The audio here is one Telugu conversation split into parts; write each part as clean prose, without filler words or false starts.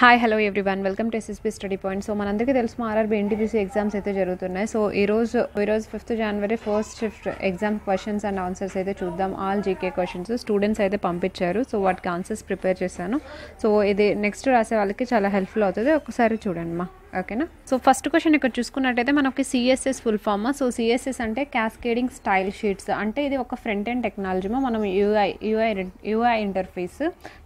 Hi hello everyone welcome to SSP study point. So మనందరికీ తెలుసు ఆర్ఆర్బీ ఎన్టీపీసీ ఎగ్జామ్స్ అయితే జరుగుతున్నాయి. సో ఈరోజు 5th January first shift exam questions and answers అయితే చూద్దాం. ఆల్ జీకే క్వశ్చన్స్ స్టూడెంట్స్ అయితే పంపించారు. సో వాటికి ఆన్సర్స్ ప్రిపేర్ చేశాను. సో ఇది నెక్స్ట్ రాసే వాళ్ళకి చాలా హెల్ప్ఫుల్ అవుతుంది. ఒకసారి చూడండి మా ఓకేనా. సో ఫస్ట్ క్వశ్చన్ ఇక్కడ చూసుకున్నట్టయితే మనకి CSS full form. So CSS అంటే క్యాస్కేడింగ్ స్టైల్ షీట్స్. అంటే ఇది ఒక ఫ్రంట్ ఎండ్ టెక్నాలజీ. మనం యూఐ ఇంటర్ఫేస్.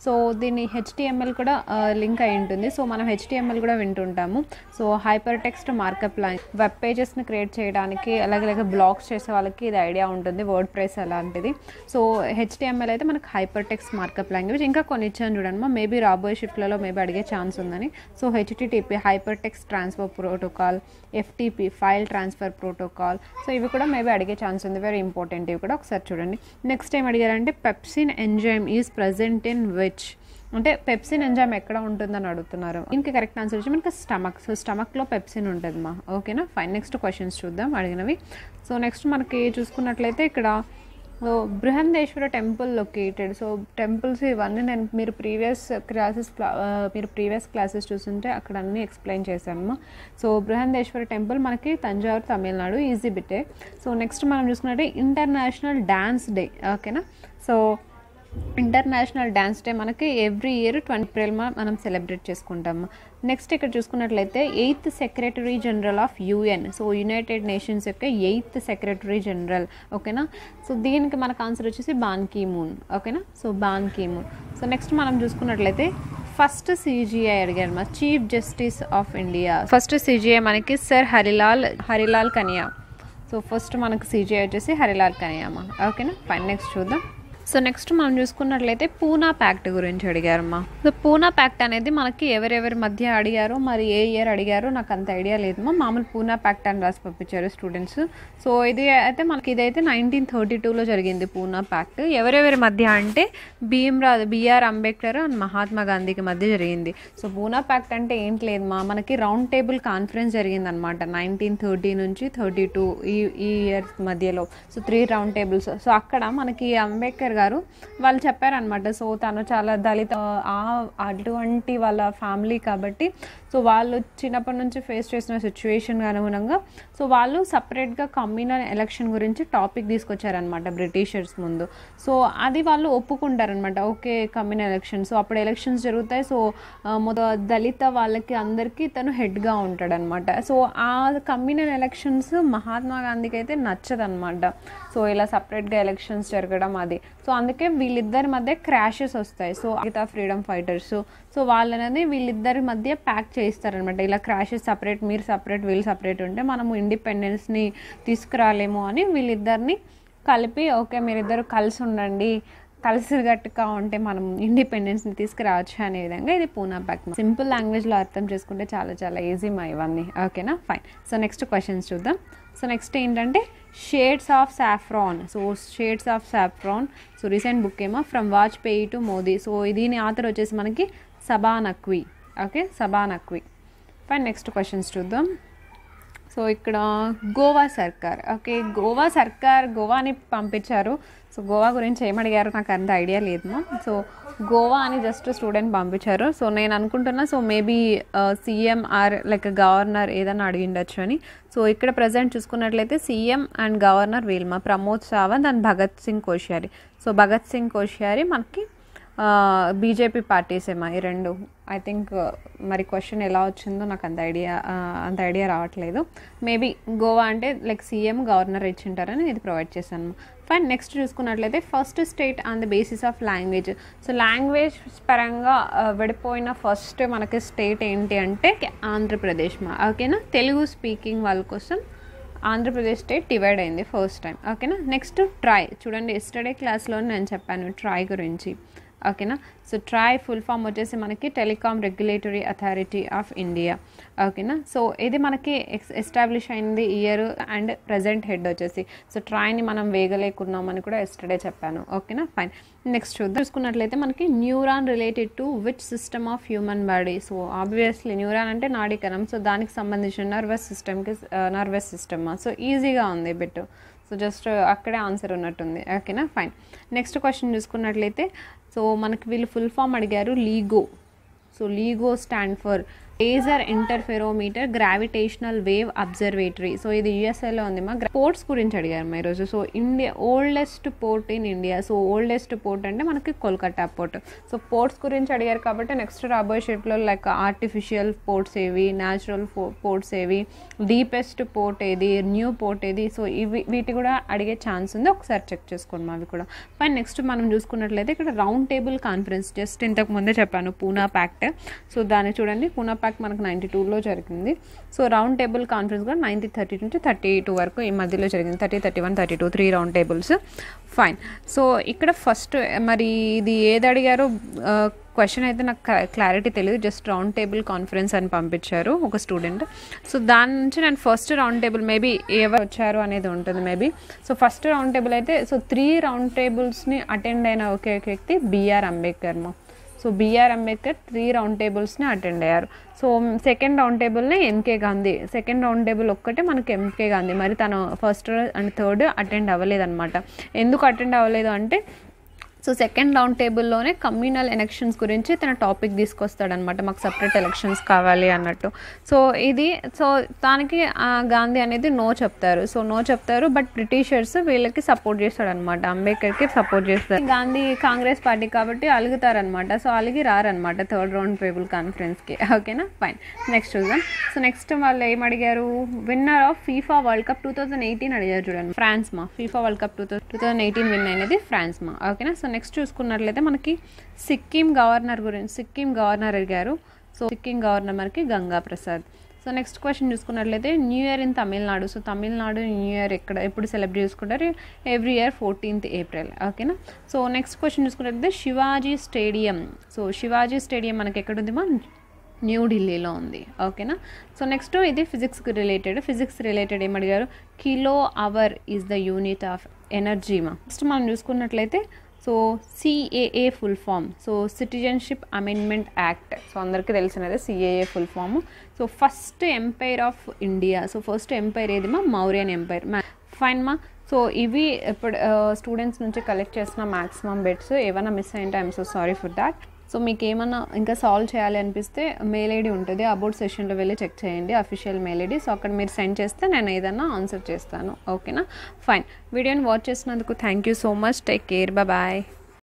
సో దీన్ని హెచ్టిఎంఎల్ కూడా లింక్ అయి ఉంటుంది. సో మనం హెచ్టిఎంఎల్ కూడా వింటుంటాము. So hypertext markup line web పేజెస్ని క్రియేట్ చేయడానికి అలాగే బ్లాగ్స్ చేసే వాళ్ళకి ఇది ఐడియా ఉంటుంది. వర్డ్ ప్రెస్ అలాంటిది. సో హెచ్టిఎంఎల్ అయితే మనకు హైపర్ టెక్స్ట్ మార్కప్ లాంగ్వేజ్. ఇంకా కొన్ని ఇచ్చాను చూడండి. మేబీ రాబోయే షిఫ్ట్లలో మేబీ అడిగే ఛాన్స్ ఉందని. So HTTP hypertext transfer protocol, FTP file transfer protocol. So ఇవి కూడా మేబీ అడిగే ఛాన్స్ ఉంది. Very important. ఇవి కూడా ఒకసారి చూడండి. నెక్స్ట్ ఏం అడిగారంటే pepsin enzyme is present in which. అంటే పెప్సిన్ ఎంజైమ్ ఎక్కడ ఉంటుందని అడుగుతున్నారు. దీనికి కరెక్ట్ ఆన్సర్ వచ్చి మనకి స్టమక్. సో స్టమక్లో పెప్సిన్ ఉంటుంది మా ఓకేనా. ఫైన్. నెక్స్ట్ క్వశ్చన్స్ చూద్దాం అడిగినవి. సో నెక్స్ట్ మనకి చూసుకున్నట్లయితే ఇక్కడ బృహందేశ్వర టెంపుల్ లొకేటెడ్. సో టెంపుల్స్ ఇవన్నీ మీరు ప్రీవియస్ క్లాసెస్ చూస్తుంటే అక్కడ అన్నీ ఎక్స్ప్లెయిన్ చేశాము. సో బృహందేశ్వర టెంపుల్ మనకి తంజావూరు, తమిళనాడు. ఈజీ బిట్టే. సో నెక్స్ట్ మనం చూసుకున్నట్టే ఇంటర్నేషనల్ డ్యాన్స్ డే ఓకేనా. సో ఇంటర్నేషనల్ డ్యాన్స్ డే మనకి ఎవ్రీ ఇయర్ 20 April మనం సెలబ్రేట్ చేసుకుంటాము. నెక్స్ట్ ఇక్కడ చూసుకున్నట్లయితే 8th Secretary General of UN. So united nations యొక్క 8th Secretary General ఓకేనా. సో దీనికి మనకు ఆన్సర్ వచ్చేసి బాన్ కీ మూన్ ఓకేనా. So Ban Ki moon. So next మనం చూసుకున్నట్లయితే ఫస్ట్ సిజిఐ అడిగారు మా chief justice of India. First CJI మనకి sir Harilal Kania. So first మనకి సిజిఐ వచ్చేసి హరిలాల్ కనియా మా ఓకేనా. ఫైన్. నెక్స్ట్ చూద్దాం. సో నెక్స్ట్ మనం చూసుకున్నట్లయితే పూనా ప్యాక్ట్ గురించి అడిగారమ్మా. సో పూనా ప్యాక్ట్ అనేది మనకి ఎవరెవరి మధ్య అడిగారో మరి ఏ ఇయర్ అడిగారో నాకు అంత ఐడియా లేదమ్మా. మామూలు పూనా ప్యాక్ట్ అని రాసి పంపించారు స్టూడెంట్స్. సో ఇది అయితే మనకి ఇదైతే 1932లో జరిగింది పూనా ప్యాక్ట్. ఎవరెవరి మధ్య అంటే బిఆర్ అంబేద్కర్ అండ్ మహాత్మా గాంధీకి మధ్య జరిగింది. సో పూనా ప్యాక్ట్ అంటే ఏంటి లేదమ్మా, మనకి రౌండ్ టేబుల్ కాన్ఫరెన్స్ జరిగిందనమాట 1930 నుంచి 32 ఈ ఇయర్స్ మధ్యలో. So 3 round tables. సో అక్కడ మనకి అంబేద్కర్ గారు వాళ్ళు చెప్పారనమాట. సో తను చాలా దళిత అటువంటి వాళ్ళ ఫ్యామిలీ కాబట్టి సో వాళ్ళు చిన్నప్పటి నుంచి ఫేస్ చేసిన సిచ్యువేషన్ అనుగుణంగా సో వాళ్ళు సపరేట్గా కమ్యూనల్ ఎలక్షన్ గురించి టాపిక్ తీసుకొచ్చారనమాట బ్రిటిషర్స్ ముందు. సో అది వాళ్ళు ఒప్పుకుంటారనమాట. Okay communal election. సో అప్పుడు ఎలక్షన్స్ జరుగుతాయి. సో దళిత వాళ్ళకి అందరికీ తను హెడ్గా ఉంటాడనమాట. సో ఆ కమ్యూనల్ ఎలక్షన్స్ మహాత్మా గాంధీకి అయితే నచ్చదనమాట. సో ఇలా సపరేట్గా ఎలక్షన్స్ జరగడం అది. సో అందుకే వీళ్ళిద్దరి మధ్య క్రాషెస్ వస్తాయి. సో మిగతా ఫ్రీడమ్ ఫైటర్స్ సో వాళ్ళనేది వీళ్ళిద్దరి మధ్య ప్యాక్ చేయిస్తారనమాట. ఇలా క్రాషెస్ సపరేట్, మీరు సపరేట్ వీళ్ళు సపరేట్ ఉంటే మనము ఇండిపెండెన్స్ని తీసుకురాలేము అని వీళ్ళిద్దరిని కలిపి ఓకే మీరిద్దరు కలిసి ఉండండి, కలిసిగట్టుగా ఉంటే మనం ఇండిపెండెన్స్ని తీసుకురావచ్చు అనే విధంగా ఇది పూనా ప్యాక్ట్. సింపుల్ లాంగ్వేజ్లో అర్థం చేసుకుంటే చాలా చాలా ఈజీ మా ఇవన్నీ ఓకేనా. ఫైన్. సో నెక్స్ట్ క్వశ్చన్స్ చూద్దాం. సో నెక్స్ట్ ఏంటంటే shades of saffron. So shades of saffron. So recent book ఏమో from Vajpayee to Modi. So దీని ఆథర్ వచ్చేసి మనకి Saba Naqvi okay. Saba Naqvi. Fine. Next questions చూద్దాం. సో ఇక్కడ గోవా సర్కార్ ఓకే. గోవా సర్కార్ గోవాని పంపించారు. సో గోవా గురించి ఏమడిగారు నాకు అంత ఐడియా లేదు. సో గోవా అని జస్ట్ స్టూడెంట్ పంపించారు. సో నేను అనుకుంటున్నా so maybe CM or like governor ఏదైనా అడిగిండొచ్చు అని. సో ఇక్కడ ప్రజెంట్ చూసుకున్నట్లయితే సీఎం అండ్ గవర్నర్ వీల్మా ప్రమోద్ సావంత్ అండ్ భగత్ సింగ్ కోశ్యారి. సో భగత్ సింగ్ కోశ్యారి మనకి బీజేపీ పార్టీస్ ఏమో ఈ రెండు. ఐ థింక్ మరి క్వశ్చన్ ఎలా వచ్చిందో నాకు అంత ఐడియా రావట్లేదు. మేబీ గోవా అంటే లైక్ సీఎం గవర్నర్ ఇచ్చింటారని ఇది ప్రొవైడ్ చేశాను. ఫైన్. నెక్స్ట్ చూసుకున్నట్లయితే first state on the basis of language. So language పరంగా విడిపోయిన ఫస్ట్ మనకి స్టేట్ ఏంటి అంటే ఆంధ్రప్రదేశ్ మా ఓకేనా. తెలుగు స్పీకింగ్ వాళ్ళ కోసం ఆంధ్రప్రదేశ్ స్టేట్ డివైడ్ అయింది ఫస్ట్ టైం ఓకేనా. నెక్స్ట్ ట్రై చూడండి. ఎస్టర్డే క్లాస్లో నేను చెప్పాను ట్రై గురించి ఓకేనా. సో ట్రై ఫుల్ ఫామ్ వచ్చేసి మనకి telecom regulatory authority of India ఓకేనా. సో ఇది మనకి ఎస్టాబ్లిష్ అయింది ఇయర్ అండ్ ప్రజెంట్ హెడ్ వచ్చేసి. సో ట్రైని మనం వేగలేకున్నామని కూడా ఎస్టర్డే చెప్పాను ఓకేనా. ఫైన్. నెక్స్ట్ చూసుకున్నట్లయితే మనకి neuron related to which system of human body. So obviously neuron అంటే నాడీకణం. సో దానికి సంబంధించిన నర్వస్ సిస్టమ్. సో ఈజీగా ఉంది బిట్. సో జస్ట్ అక్కడే ఆన్సర్ ఉన్నట్టుంది ఓకేనా. ఫైన్. నెక్స్ట్ క్వశ్చన్ చూసుకున్నట్లయితే సో మనకి వీళ్ళు ఫుల్ ఫామ్ అడిగారు Lego. So Lego stand for laser interferometer gravitational wave observatory. So ఇది యూఎస్ఏలో ఉంది మా. పోర్ట్స్ గురించి అడిగారు మా ఈరోజు. So India oldest port in India. So oldest port అంటే మనకి కోల్కతా పోర్ట్. సో పోర్ట్స్ గురించి అడిగారు కాబట్టి నెక్స్ట్ రాబోయే షీట్లో లైక్ ఆర్టిఫిషియల్ పోర్ట్స్ ఏవి, న్యాచురల్ పోర్ట్స్ ఏవి, డీపెస్ట్ పోర్ట్ ఏది, న్యూ పోర్ట్ ఏది, సో వీటి కూడా అడిగే ఛాన్స్ ఉంది. ఒకసారి చెక్ చేసుకోండి అవి కూడా. ఫైన్. నెక్స్ట్ మనం చూసుకున్నట్లయితే ఇక్కడ రౌండ్ టేబుల్ కాన్ఫరెన్స్ జస్ట్ ఇంతకు ముందే చెప్పాను పూనా ప్యాక్ట్. సో దాన్ని చూడండి, పూనా ప్యాక్ట్ మనకు 92లో జరిగింది. సో రౌండ్ టేబుల్ కాన్ఫరెన్స్ కూడా 1930 నుంచి 32 వరకు ఈ మధ్యలో జరిగింది. 30, 31, 32 3 రౌండ్ టేబుల్స్. ఫైన్. సో ఇక్కడ ఫస్ట్ మరి ఇది ఏది అడిగారో క్వశ్చన్ అయితే నాకు క్లారిటీ తెలియదు, జస్ట్ రౌండ్ టేబుల్ కాన్ఫరెన్స్ అని పంపించారు ఒక స్టూడెంట్. సో దాని నుంచి నేను ఫస్ట్ రౌండ్ టేబుల్ మేబీ ఎవరు వచ్చారు అనేది ఉంటుంది maybe. So first round table అయితే సో 3 రౌండ్ టేబుల్స్ని అటెండ్ అయిన ఒకే వ్యక్తి బిఆర్ అంబేద్కర్ మా. సో బిఆర్ అంబేద్కర్ 3 రౌండ్ టేబుల్స్ని అటెండ్ అయ్యారు. సో సెకండ్ రౌండ్ టేబుల్ని MK Gandhi, second round table ఒక్కటే మనకి ఎంకే గాంధీ, మరి తను ఫస్ట్ అండ్ థర్డ్ అటెండ్ అవ్వలేదు అనమాట. ఎందుకు అటెండ్ అవ్వలేదు అంటే సో సెకండ్ రౌండ్ టేబుల్లోనే కమ్యూనల్ ఎలక్షన్స్ గురించి తన టాపిక్ తీసుకొస్తాడనమాట, మాకు సపరేట్ ఎలక్షన్స్ కావాలి అన్నట్టు. సో ఇది సో దానికి గాంధీ అనేది నో చెప్తారు. సో నో చెప్తారు, బట్ బ్రిటిషర్స్ వీళ్ళకి సపోర్ట్ చేస్తాడనమాట, అంబేద్కర్కి సపోర్ట్ చేస్తారు. గాంధీ కాంగ్రెస్ పార్టీ కాబట్టి అలుగుతారనమాట. సో అలిగి రారనమాట థర్డ్ రౌండ్ టేబుల్ కాన్ఫరెన్స్కి. ఓకేనా, ఫైన్. నెక్స్ట్ చూద్దాం. సో నెక్స్ట్ వాళ్ళు ఏం అడిగారు, winner of FIFA world cup 2018 అడిగారు చూడండి, ఫ్రాన్స్ మా. ఫీఫా వరల్డ్ కప్ 2018 విన్ అయినది ఫ్రాన్స్ మా. ఓకేనా. సో నెక్స్ట్ చూసుకున్నట్లయితే మనకి సిక్కిం గవర్నర్ గురించి, సిక్కిం గవర్నర్ అడిగారు. సో సిక్కిం గవర్నర్ మనకి Ganga Prasad. So next question చూసుకున్నట్లయితే new year in Tamil Nadu. So Tamil Nadu new year ఎప్పుడు సెలబ్రేట్ చేసుకుంటారు, ఎవ్రీ ఇయర్ 14th April. ఓకేనా. సో నెక్స్ట్ క్వశ్చన్ చూసుకున్నట్లయితే Shivaji stadium. So Shivaji stadium మనకి ఎక్కడుంది మా, న్యూఢిల్లీలో ఉంది. ఓకేనా. సో నెక్స్ట్ ఇది ఫిజిక్స్కి రిలేటెడ్. ఫిజిక్స్ రిలేటెడ్ ఏమడిగారు, kilo hour is the unit of energy మా. నెక్స్ట్ మనం చూసుకున్నట్లయితే so CAA full form, so citizenship amendment act. So అందరికీ తెలిసినదే CAA full form. So first empire of India. So first empire ఏది మా, మౌర్యన్ ఎంపైర్. ఫైన్ మా. సో ఇవి ఇప్పుడు స్టూడెంట్స్ నుంచి కలెక్ట్ చేసిన మ్యాక్సిమం బెట్స్. ఏమైనా మిస్ అయింటే I'm so sorry for that. So మీకు ఏమన్నా ఇంకా సాల్వ్ చేయాలి అనిపిస్తే మెయిల్ ఐడి ఉంటుంది, అబౌట్ సెషన్లో వెళ్ళి చెక్ చేయండి, అఫీషియల్ మెయిల్ ఐడి. సో అక్కడ మీరు సెండ్ చేస్తే నేను ఏదైనా ఆన్సర్ చేస్తాను. ఓకేనా, ఫైన్. వీడియోని వాచ్ చేసినందుకు thank you so much. Take care, bye.